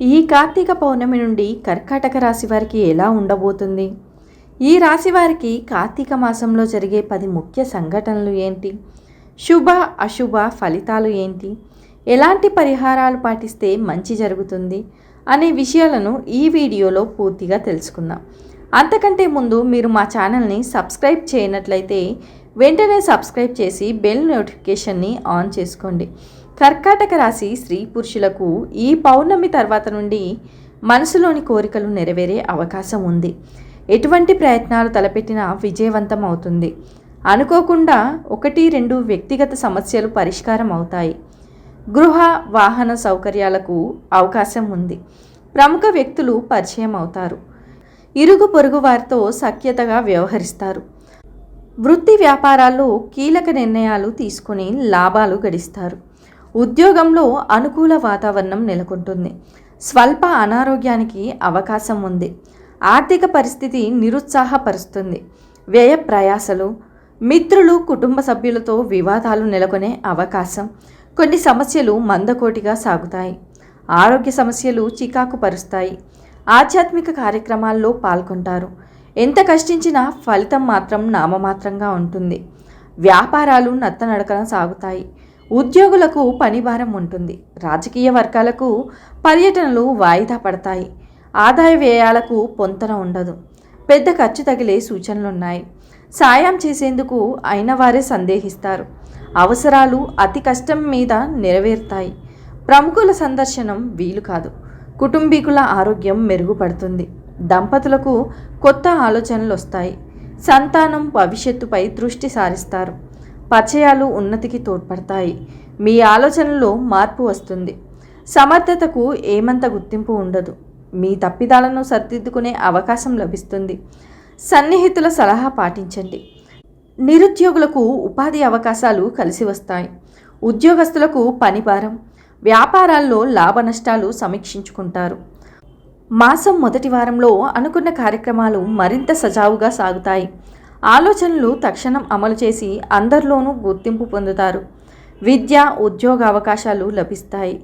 ఈ కార్తీక పౌర్ణమి నుండి కర్కాటక రాశి వారికి ఎలా ఉండబోతుంది? ఈ రాశి వారికి కార్తీక మాసంలో జరిగే 10 ముఖ్య సంఘటనలు ఏంటి? శుభ అశుభ ఫలితాలు ఏంటి? ఎలాంటి పరిహారాలు పాటిస్తే మంచి జరుగుతుంది అనే విషయాలను ఈ వీడియోలో పూర్తిగా తెలుసుకుందాం. అంతకంటే ముందు మీరు మా ఛానల్ని సబ్స్క్రైబ్ చేయనట్లయితే వెంటనే సబ్స్క్రైబ్ చేసి బెల్ నోటిఫికేషన్ని ఆన్ చేసుకోండి. కర్కాటక రాశి స్త్రీ పురుషులకు ఈ పౌర్ణమి తర్వాత నుండి మనసులోని కోరికలు నెరవేరే అవకాశం ఉంది. ఎటువంటి ప్రయత్నాలు తలపెట్టినా విజయవంతం అవుతుంది. అనుకోకుండా 1-2 వ్యక్తిగత సమస్యలు పరిష్కారం అవుతాయి. గృహ వాహన సౌకర్యాలకు అవకాశం ఉంది. ప్రముఖ వ్యక్తులు పరిచయం అవుతారు. ఇరుగు పొరుగు వారితో సఖ్యతగా వ్యవహరిస్తారు. వృత్తి వ్యాపారాల్లో కీలక నిర్ణయాలు తీసుకుని లాభాలు గడిస్తారు. ఉద్యోగంలో అనుకూల వాతావరణం నెలకొంటుంది. స్వల్ప అనారోగ్యానికి అవకాశం ఉంది. ఆర్థిక పరిస్థితి నిరుత్సాహపరుస్తుంది. వ్యయ ప్రయాసలు, మిత్రులు కుటుంబ సభ్యులతో వివాదాలు నెలకొనే అవకాశం. కొన్ని సమస్యలు మందకోటిగా సాగుతాయి. ఆరోగ్య సమస్యలు చికాకు పరుస్తాయి. ఆధ్యాత్మిక కార్యక్రమాల్లో పాల్గొంటారు. ఎంత కష్టించినా ఫలితం మాత్రం నామమాత్రంగా ఉంటుంది. వ్యాపారాలు నత్తనడకన సాగుతాయి. ఉద్యోగులకు పని భారం ఉంటుంది. రాజకీయ వర్గాలకు పర్యటనలు వాయిదా పడతాయి. ఆదాయ వ్యయాలకు పొంతన ఉండదు. పెద్ద ఖర్చు తగిలే సూచనలున్నాయి. సాయం చేసేందుకు అయిన వారే సందేహిస్తారు. అవసరాలు అతి కష్టం మీద నెరవేరుతాయి. ప్రముఖుల సందర్శనం వీలు కాదు. కుటుంబీకుల ఆరోగ్యం మెరుగుపడుతుంది. దంపతులకు కొత్త ఆలోచనలు వస్తాయి. సంతానం భవిష్యత్తుపై దృష్టి సారిస్తారు. పరిచయాలు ఉన్నతికి తోడ్పడతాయి. మీ ఆలోచనలో మార్పు వస్తుంది. సమర్థతకు ఏమంత గుర్తింపు ఉండదు. మీ తప్పిదాలను సరిదిద్దుకునే అవకాశం లభిస్తుంది. సన్నిహితుల సలహా పాటించండి. నిరుద్యోగులకు ఉపాధి అవకాశాలు కలిసి వస్తాయి. ఉద్యోగస్తులకు పని భారం, వ్యాపారాల్లో లాభ నష్టాలు సమీక్షించుకుంటారు. మాసం మొదటి వారంలో అనుకున్న కార్యక్రమాలు మరింత సజావుగా సాగుతాయి. ఆలోచనలు తక్షణం అమలు చేసి అందరిలోనూ గుర్తింపు పొందుతారు. విద్య, ఉద్యోగ అవకాశాలు లభిస్తాయి.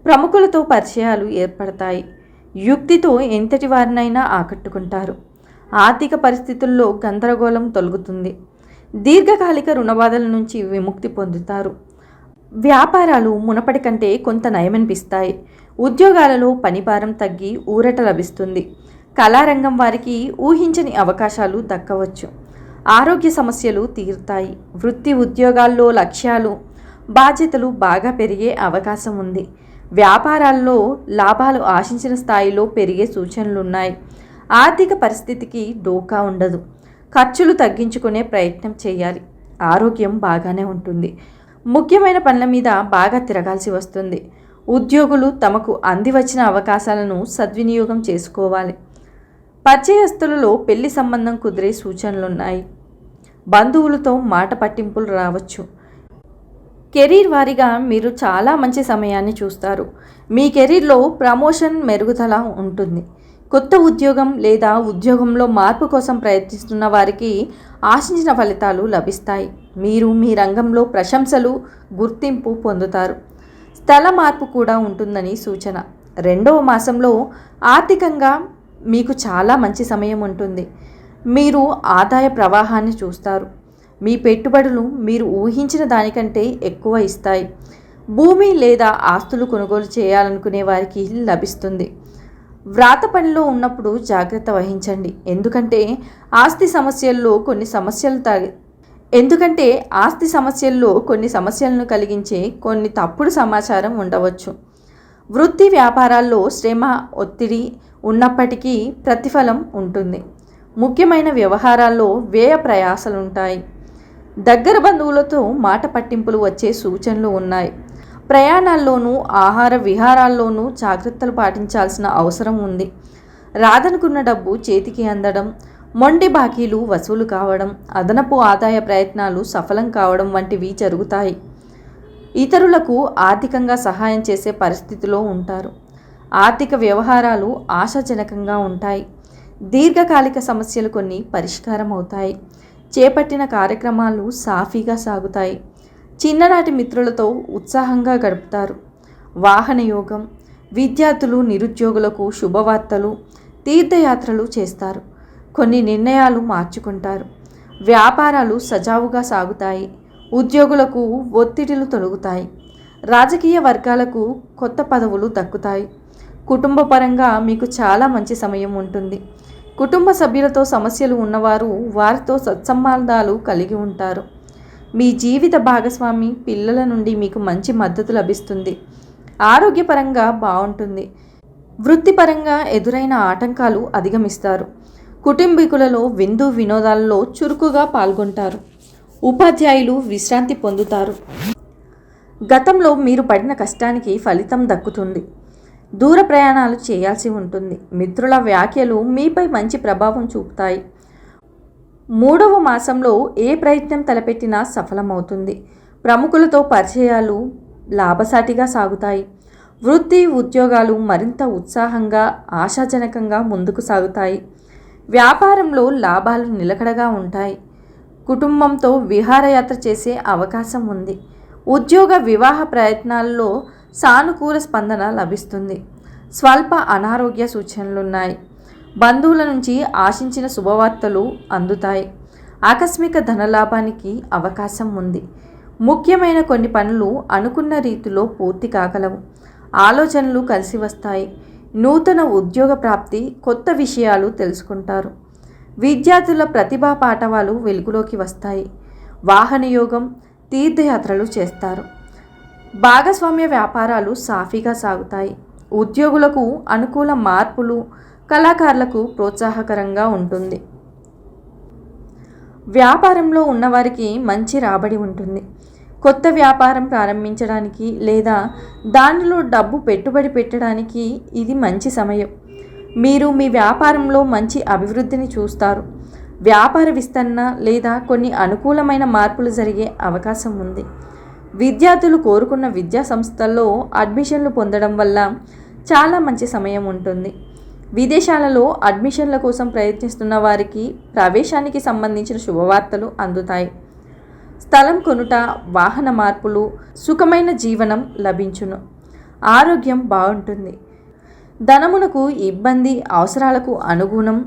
ప్రముఖులతో పరిచయాలు ఏర్పడతాయి. యుక్తితో ఎంతటి వారినైనా ఆకట్టుకుంటారు. ఆర్థిక పరిస్థితుల్లో గందరగోళం తొలగుతుంది. దీర్ఘకాలిక రుణబాధల నుంచి విముక్తి పొందుతారు. వ్యాపారాలు మునపటి కంటే కొంత నయమనిపిస్తాయి. ఉద్యోగాలలో పనిభారం తగ్గి ఊరట లభిస్తుంది. కళారంగం వారికి ఊహించని అవకాశాలు దక్కవచ్చు. ఆరోగ్య సమస్యలు తీరుతాయి. వృత్తి ఉద్యోగాల్లో లక్ష్యాలు, బాధ్యతలు బాగా పెరిగే అవకాశం ఉంది. వ్యాపారాల్లో లాభాలు ఆశించిన స్థాయిలో పెరిగే సూచనలున్నాయి. ఆర్థిక పరిస్థితికి డోకా ఉండదు. ఖర్చులు తగ్గించుకునే ప్రయత్నం చేయాలి. ఆరోగ్యం బాగానే ఉంటుంది. ముఖ్యమైన పనుల మీద బాగా తిరగాల్సి వస్తుంది. ఉద్యోగులు తమకు అందివచ్చిన అవకాశాలను సద్వినియోగం చేసుకోవాలి. పరిచయస్తులలో పెళ్లి సంబంధం కుదిరే సూచనలున్నాయి. బంధువులతో మాట పట్టింపులు రావచ్చు. కెరీర్ వారీగా మీరు చాలా మంచి సమయాన్ని చూస్తారు. మీ కెరీర్లో ప్రమోషన్ మెరుగుదల ఉంటుంది. కొత్త ఉద్యోగం లేదా ఉద్యోగంలో మార్పు కోసం ప్రయత్నిస్తున్న వారికి ఆశించిన ఫలితాలు లభిస్తాయి. మీరు మీ రంగంలో ప్రశంసలు, గుర్తింపు పొందుతారు. స్థల మార్పు కూడా ఉంటుందని సూచన. 2వ మాసంలో ఆర్థికంగా మీకు చాలా మంచి సమయం ఉంటుంది. మీరు ఆదాయ ప్రవాహాన్ని చూస్తారు. మీ పెట్టుబడులు మీరు ఊహించిన దానికంటే ఎక్కువ ఇస్తాయి. భూమి లేదా ఆస్తులు కొనుగోలు చేయాలనుకునే వారికి లభిస్తుంది. వ్రాత పనిలో ఉన్నప్పుడు జాగ్రత్త వహించండి. ఎందుకంటే ఆస్తి సమస్యల్లో కొన్ని సమస్యలను కలిగించే కొన్ని తప్పుడు సమాచారం ఉండవచ్చు. వృత్తి వ్యాపారాల్లో శ్రమ, ఒత్తిడి ఉన్నప్పటికీ ప్రతిఫలం ఉంటుంది. ముఖ్యమైన వ్యవహారాల్లో వ్యయ ప్రయాసలుంటాయి. దగ్గర బంధువులతో మాట పట్టింపులు వచ్చే సూచనలు ఉన్నాయి. ప్రయాణాల్లోనూ ఆహార విహారాల్లోనూ జాగ్రత్తలు పాటించాల్సిన అవసరం ఉంది. రాదనుకున్న డబ్బు చేతికి అందడం, మొండి బాకీలు వసూలు కావడం, అదనపు ఆదాయ ప్రయత్నాలు సఫలం కావడం వంటివి జరుగుతాయి. ఇతరులకు ఆర్థికంగా సహాయం చేసే పరిస్థితిలో ఉంటారు. ఆర్థిక వ్యవహారాలు ఆశాజనకంగా ఉంటాయి. దీర్ఘకాలిక సమస్యలు కొన్ని పరిష్కారం అవుతాయి. చేపట్టిన కార్యక్రమాలు సాఫీగా సాగుతాయి. చిన్ననాటి మిత్రులతో ఉత్సాహంగా గడుపుతారు. వాహన యోగం. విద్యార్థులు, నిరుద్యోగులకు శుభవార్తలు, తీర్థయాత్రలు చేస్తారు. కొన్ని నిర్ణయాలు మార్చుకుంటారు. వ్యాపారాలు సజావుగా సాగుతాయి. ఉద్యోగులకు ఒత్తిడిలు తొలగుతాయి. రాజకీయ వర్గాలకు కొత్త పదవులు దక్కుతాయి. కుటుంబ పరంగా మీకు చాలా మంచి సమయం ఉంటుంది. కుటుంబ సభ్యులతో సమస్యలు ఉన్నవారు వారితో సత్సంబంధాలు కలిగి ఉంటారు. మీ జీవిత భాగస్వామి, పిల్లల నుండి మీకు మంచి మద్దతు లభిస్తుంది. ఆరోగ్యపరంగా బాగుంటుంది. వృత్తిపరంగా ఎదురైన ఆటంకాలు అధిగమిస్తారు. కుటుంబీకులలో విందు వినోదాలలో చురుకుగా పాల్గొంటారు. ఉపాధ్యాయులు విశ్రాంతి పొందుతారు. గతంలో మీరు పడిన కష్టానికి ఫలితం దక్కుతుంది. దూర ప్రయాణాలు చేయాల్సి ఉంటుంది. మిత్రుల వ్యాఖ్యలు మీపై మంచి ప్రభావం చూపుతాయి. 3వ మాసంలో ఏ ప్రయత్నం తలపెట్టినా సఫలమవుతుంది. ప్రముఖులతో పరిచయాలు లాభసాటిగా సాగుతాయి. వృత్తి, ఉద్యోగాలు మరింత ఉత్సాహంగా, ఆశాజనకంగా ముందుకు సాగుతాయి. వ్యాపారంలో లాభాలు నిలకడగా ఉంటాయి. కుటుంబంతో విహారయాత్ర చేసే అవకాశం ఉంది. ఉద్యోగ, వివాహ ప్రయత్నాల్లో సానుకూల స్పందన లభిస్తుంది. స్వల్ప అనారోగ్య సూచనలున్నాయి. బంధువుల నుంచి ఆశించిన శుభవార్తలు అందుతాయి. ఆకస్మిక ధనలాభానికి అవకాశం ఉంది. ముఖ్యమైన కొన్ని పనులు అనుకున్న రీతిలో పూర్తి కాగలవు. ఆలోచనలు కలిసి వస్తాయి. నూతన ఉద్యోగ ప్రాప్తి, కొత్త విషయాలు తెలుసుకుంటారు. విద్యార్థుల ప్రతిభా పాఠవాలు వెలుగులోకి వస్తాయి. వాహన యోగం. తీర్థయాత్రలు చేస్తారు. భాగస్వామ్య వ్యాపారాలు సాఫీగా సాగుతాయి. ఉద్యోగులకు అనుకూల మార్పులు, కళాకారులకు ప్రోత్సాహకరంగా ఉంటుంది. వ్యాపారంలో ఉన్నవారికి మంచి రాబడి ఉంటుంది. కొత్త వ్యాపారం ప్రారంభించడానికి లేదా దానిలో డబ్బు పెట్టుబడి పెట్టడానికి ఇది మంచి సమయం. మీరు మీ వ్యాపారంలో మంచి అభివృద్ధిని చూస్తారు. వ్యాపార విస్తరణ లేదా కొన్ని అనుకూలమైన మార్పులు జరిగే అవకాశం ఉంది. విద్యార్థులు కోరుకున్న విద్యా సంస్థల్లో అడ్మిషన్లు పొందడం వల్ల చాలా మంచి సమయం ఉంటుంది. విదేశాలలో అడ్మిషన్ల కోసం ప్రయత్నిస్తున్న వారికి ప్రవేశానికి సంబంధించిన శుభవార్తలు అందుతాయి. స్థలం కొనుట, వాహన మార్పులు, సుఖమైన జీవనం లభించును. ఆరోగ్యం బాగుంటుంది. ధనమునకు ఇబ్బంది, అవసరాలకు అనుగుణం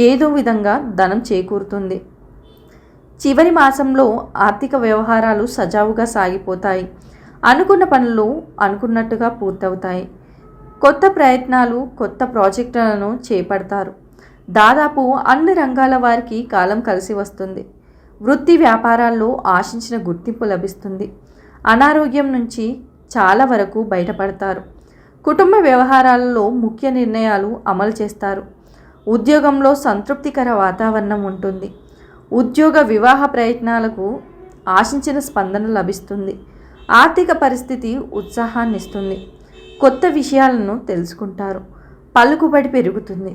ఏదో విధంగా ధనం చేకూరుతుంది. చివరి మాసంలో ఆర్థిక వ్యవహారాలు సజావుగా సాగిపోతాయి. అనుకున్న పనులు అనుకున్నట్టుగా పూర్తవుతాయి. కొత్త ప్రయత్నాలు, కొత్త ప్రాజెక్టులను చేపడతారు. దాదాపు అన్ని రంగాల వారికి కాలం కలిసి వస్తుంది. వృత్తి వ్యాపారాల్లో ఆశించిన గుర్తింపు లభిస్తుంది. అనారోగ్యం నుంచి చాలా వరకు బయటపడతారు. కుటుంబ వ్యవహారాలలో ముఖ్య నిర్ణయాలు అమలు చేస్తారు. ఉద్యోగంలో సంతృప్తికర వాతావరణం ఉంటుంది. ఉద్యోగ, వివాహ ప్రయత్నాలకు ఆశించిన స్పందన లభిస్తుంది. ఆర్థిక పరిస్థితి ఉత్సాహాన్నిస్తుంది. కొత్త విషయాలను తెలుసుకుంటారు. పలుకుబడి పెరుగుతుంది.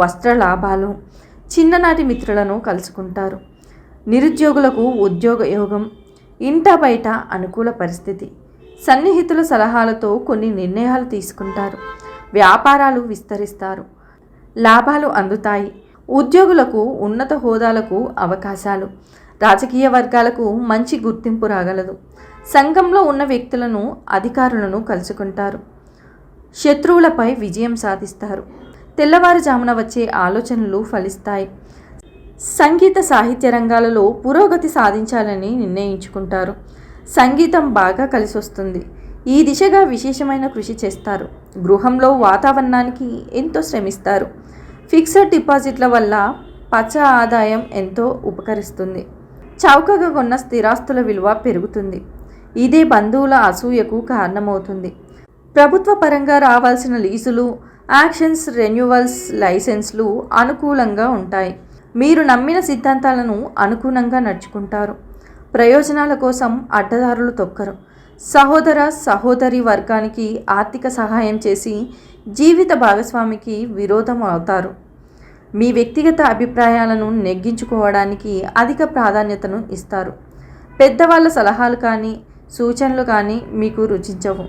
వస్త్ర లాభాలు. చిన్ననాటి మిత్రులను కలుసుకుంటారు. నిరుద్యోగులకు ఉద్యోగ యోగం. ఇంట బయట అనుకూల పరిస్థితి. సన్నిహితుల సలహాలతో కొన్ని నిర్ణయాలు తీసుకుంటారు. వ్యాపారాలు విస్తరిస్తారు. లాభాలు అందుతాయి. ఉద్యోగులకు ఉన్నత హోదాలకు అవకాశాలు. రాజకీయ వర్గాలకు మంచి గుర్తింపు రాగలదు. సంఘంలో ఉన్న వ్యక్తులను, అధికారులను కలుసుకుంటారు. శత్రువులపై విజయం సాధిస్తారు. తెల్లవారుజామున వచ్చే ఆలోచనలు ఫలిస్తాయి. సంగీత, సాహిత్య రంగాలలో పురోగతి సాధించాలని నిర్ణయించుకుంటారు. సంగీతం బాగా కలిసొస్తుంది. ఈ దిశగా విశేషమైన కృషి చేస్తారు. గృహంలో వాతావరణానికి ఎంతో శ్రమిస్తారు. ఫిక్స్డ్ డిపాజిట్ల వల్ల పచ్చ ఆదాయం ఎంతో ఉపకరిస్తుంది. చౌకగా కొన్న స్థిరాస్తుల విలువ పెరుగుతుంది. ఇదే బంధువుల అసూయకు కారణమవుతుంది. ప్రభుత్వ పరంగా రావాల్సిన లీజులు, యాక్షన్స్, రెన్యువల్స్, లైసెన్స్లు అనుకూలంగా ఉంటాయి. మీరు నమ్మిన సిద్ధాంతాలను అనుగుణంగా నడుచుకుంటారు. ప్రయోజనాల కోసం అడ్డదారులు తొక్కరు. సహోదరి వర్గానికి ఆర్థిక సహాయం చేసి జీవిత భాగస్వామికి విరోధం అవుతారు. మీ వ్యక్తిగత అభిప్రాయాలను నెగ్గించుకోవడానికి అధిక ప్రాధాన్యతను ఇస్తారు. పెద్దవాళ్ళ సలహాలు కానీ, సూచనలు కానీ మీకు రుచించవు.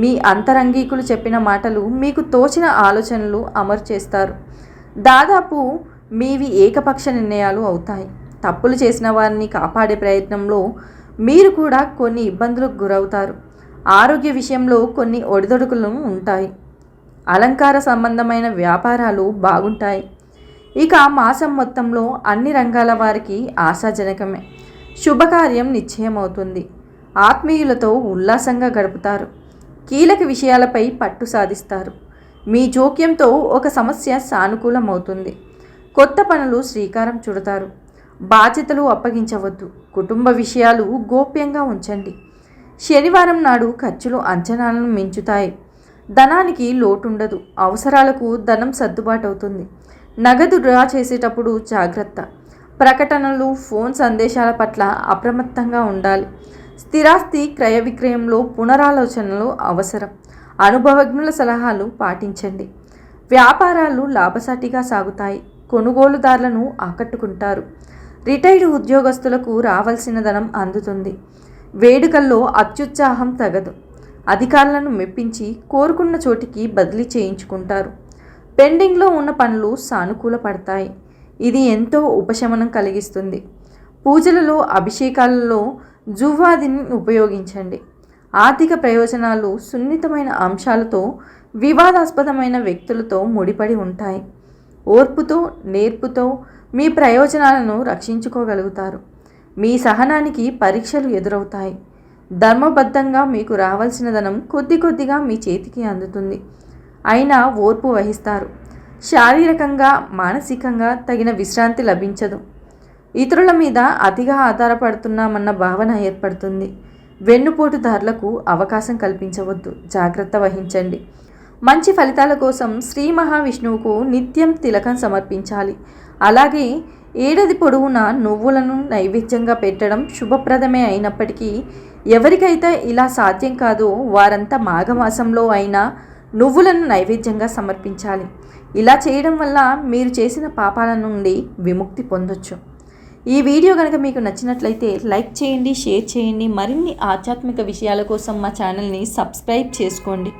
మీ అంతరంగికులు చెప్పిన మాటలు మీకు తోచిన ఆలోచనలు అమలు చేస్తారు. దాదాపు మీవి ఏకపక్ష నిర్ణయాలు అవుతాయి. తప్పులు చేసిన వారిని కాపాడే ప్రయత్నంలో మీరు కూడా కొన్ని ఇబ్బందులకు గురవుతారు. ఆరోగ్య విషయంలో కొన్ని ఒడిదొడుకులు ఉంటాయి. అలంకార సంబంధమైన వ్యాపారాలు బాగుంటాయి. ఇక మాసం మొత్తంలో అన్ని రంగాల వారికి ఆశాజనకమే. శుభకార్యం నిశ్చయమవుతుంది. ఆత్మీయులతో ఉల్లాసంగా గడుపుతారు. కీలక విషయాలపై పట్టు సాధిస్తారు. మీ జోక్యంతో ఒక సమస్య సానుకూలమవుతుంది. కొత్త పనులు శ్రీకారం చుడతారు. బాధ్యతలు అప్పగించవద్దు. కుటుంబ విషయాలు గోప్యంగా ఉంచండి. శనివారం నాడు ఖర్చులు అంచనాలను మించుతాయి. ధనానికి లోటుండదు. అవసరాలకు ధనం సర్దుబాటు అవుతుంది. నగదు డ్రా చేసేటప్పుడు జాగ్రత్త. ప్రకటనలు, ఫోన్ సందేశాల పట్ల అప్రమత్తంగా ఉండాలి. స్థిరాస్తి క్రయ విక్రయంలో పునరాలోచనలు అవసరం. అనుభవజ్ఞుల సలహాలు పాటించండి. వ్యాపారాలు లాభసాటిగా సాగుతాయి. కొనుగోలుదారులను ఆకట్టుకుంటారు. రిటైర్డ్ ఉద్యోగస్తులకు రావాల్సిన ధనం అందుతుంది. వేడుకల్లో అత్యుత్సాహం తగదు. అధికారులను మెప్పించి కోరుకున్న చోటికి బదిలీ చేయించుకుంటారు. పెండింగ్లో ఉన్న పనులు సానుకూల పడతాయి. ఇది ఎంతో ఉపశమనం కలిగిస్తుంది. పూజలలో, అభిషేకాలలో జువ్వాదిని ఉపయోగించండి. ఆర్థిక ప్రయోజనాలు సున్నితమైన అంశాలతో, వివాదాస్పదమైన వ్యక్తులతో ముడిపడి ఉంటాయి. ఓర్పుతో, నేర్పుతో మీ ప్రయోజనాలను రక్షించుకోగలుగుతారు. మీ సహనానికి పరీక్షలు ఎదురవుతాయి. ధర్మబద్ధంగా మీకు రావాల్సిన ధనం కొద్ది కొద్దిగా మీ చేతికి అందుతుంది. అయినా ఓర్పు వహిస్తారు. శారీరకంగా, మానసికంగా తగిన విశ్రాంతి లభించదు. ఇతరుల మీద అతిగా ఆధారపడుతున్నామన్న భావన ఏర్పడుతుంది. వెన్నుపోటుదారులకు అవకాశం కల్పించవద్దు. జాగ్రత్త వహించండి. మంచి ఫలితాల కోసం శ్రీ మహావిష్ణువుకు నిత్యం తిలకం సమర్పించాలి. అలాగే ఏడాది పొడవునా నువ్వులను నైవేద్యంగా పెట్టడం శుభప్రదమే అయినప్పటికీ ఎవరికైతే ఇలా సాధ్యం కాదో వారంతా మాఘమాసంలో అయినా నువ్వులను నైవేద్యంగా సమర్పించాలి. ఇలా చేయడం వల్ల మీరు చేసిన పాపాల నుండి విముక్తి పొందొచ్చు. ఈ వీడియో కనుక మీకు నచ్చినట్లయితే లైక్ చేయండి, షేర్ చేయండి. మరిన్ని ఆధ్యాత్మిక విషయాల కోసం మా ఛానల్ని సబ్స్క్రైబ్ చేసుకోండి.